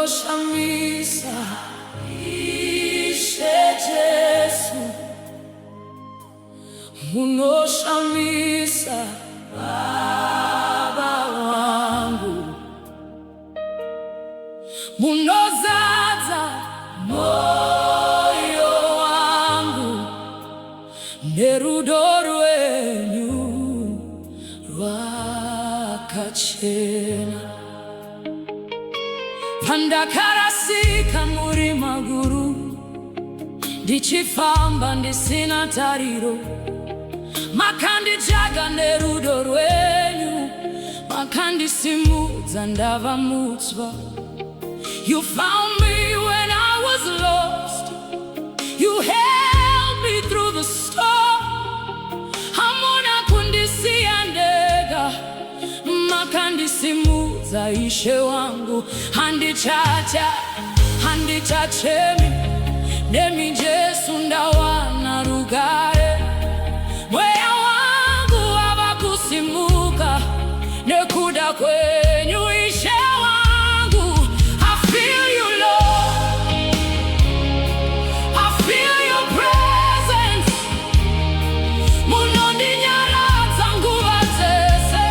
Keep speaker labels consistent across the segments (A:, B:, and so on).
A: Munoshamisa Ishe Jesu, Munoshamisa Baba wangu, munozaza moyo wangu nerudo rwenyu rwakachena. Pandakarasika muri maguru, ndichifamba ndisina tariro, makandijaga nerudo rwenyu, makandisimudza ndava mutsva. You found me when I was lost, you held me through the storm. Hamuna kundisiya ndega, makandisimudza Ishe wangu. Handichachemi nemi Jesu ndawana rugare. Mweya wangu wavakusimuka nekuda kwenyu Ishe wangu. I feel you Lord, I feel your presence. Munondinyaradza nguva dzese,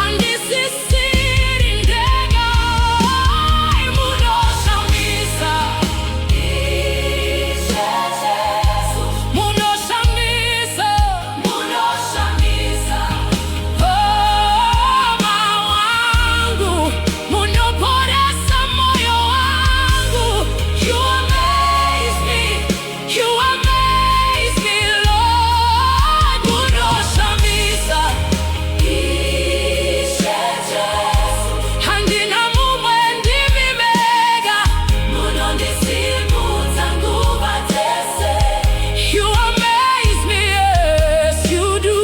A: handisisiri ndega. Munoshamisa Ishe Jesu, munoshamisa, munoshamisa Baba wangu, munoporesa moyo wangu. You amaze me, you amaze me Lord. Munoshamisa Ishe Jesu, handina mumwe ndivimega, munondisimudza nguva dzese. You amaze me, yes you do.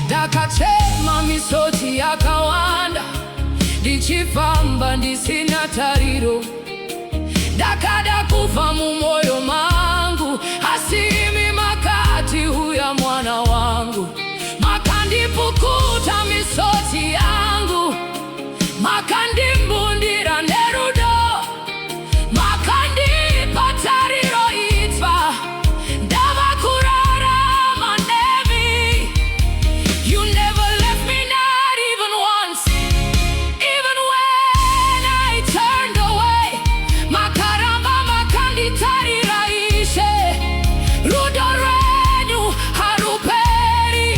A: Ndakachema misodzi yakawanda, ndichifamba ndisina tariro. Ndakada kufa mumoyo mangu, asi imi makati huya mwana wangu. Makandipukuta misodzi yangu, makandimbundira nerudo, makandipa tariro itsva. Ndava kurarama nemi. You never left me, not even once. Even when I turned away, makaramba makanditarira Ishe. Rudo rwenyu haruperi,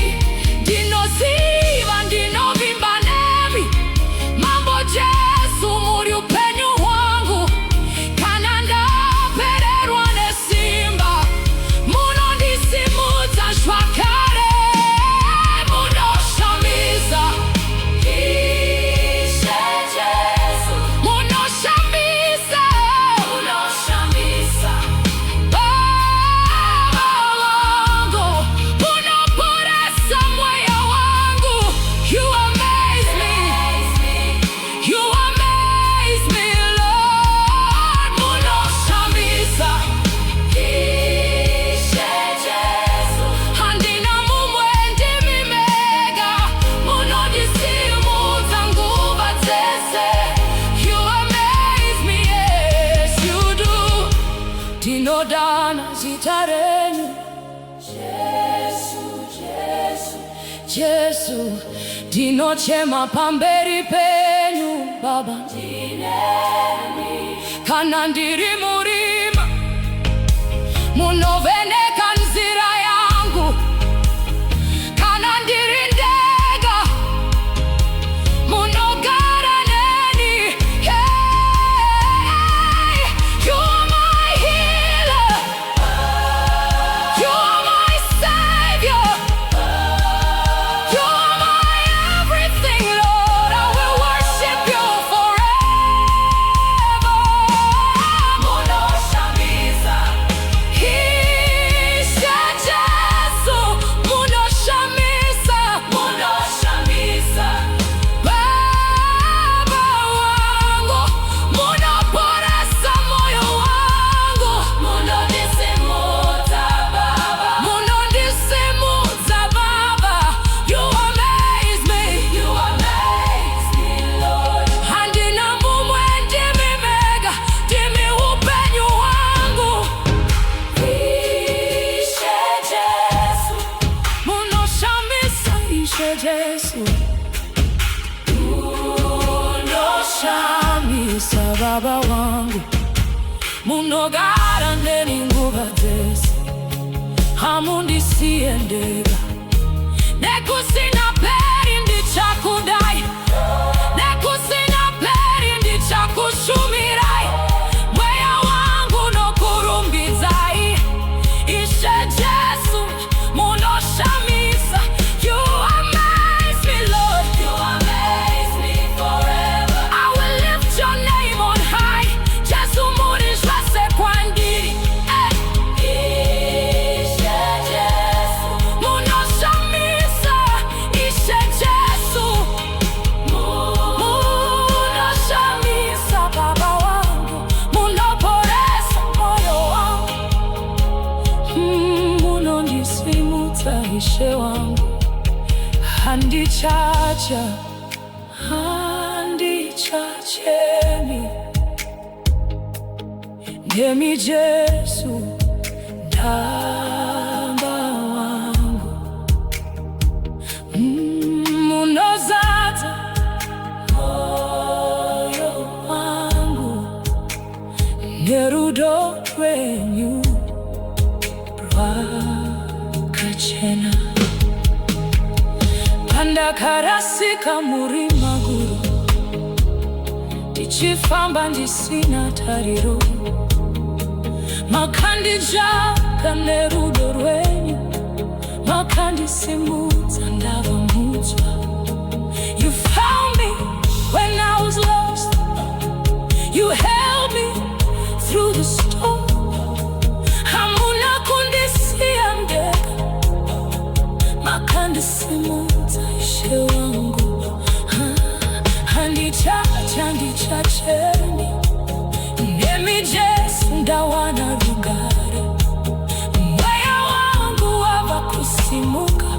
A: ndinoziva ndinovimba nemi. Mambo Jesu muri upenyu hwangu, kana ndapererwa nesimba, munondisimudza shwakare. Munoshamisa Ishe Jesu, munoshamisa, munoshamisa Baba wangu, munoporesa moyo wangu. You amaze me, you amaze me Lord. Munoshamisa Ishe Jesu, handina mumwe ndivimega, munondisimudza nguva dzese. You amaze me, yes you do. Ndinodana zita renyu Jesu, Jesu, Jesu. Ndinochema pamberi penyu Baba, ndinemi. Kana ndiri murima, munovheneka nzira yangu. Kana ndiri ndega, munogara neni. Hey, you are my healer, you are my savior, you are my everything Lord. I will worship you forever. Munoshamisa Ishe Jesu. Munoshamisa baba wangu, munogara ndeni nguva dzese, hamundisiendera. Nekusina peri ndichakudai, nekusina peri ndichakushumirai. Mweya wangu nokurumbidzai, Ishe Jesu, munoshamisa. You amaze me, Lord, you amaze me forever. I will lift your name on high. Jesu munishwase kwandiri. Ishe Jesu, munoshamisa. Ishe Jesu, munoshamisa baba wangu, munoporesa moyo wangu. Munondisimutsa Ishe wangu, handichacha, handichacheni. Ndemi Jesu, ndamba wangu. Munozadza moyo wangu nerudo rwenyu rwakachena. Pandakarasika muri maguru, ndichifamba ndisina tariro, makandijaka nerudo rwenyu, makandisimudza ndavamudzwa. You found me when I was lost, you held me through the storm. Hamuna kundisiya ndeka, makandisimudza Ishe wangu. Handichacha, ndichacheni. Ndemi Jesu, ndawana rugare. Mweya wangu wava kusimuka,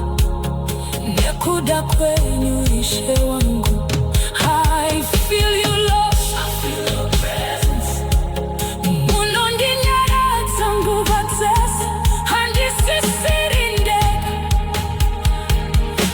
A: nekuda kwenyu Ishe wangu.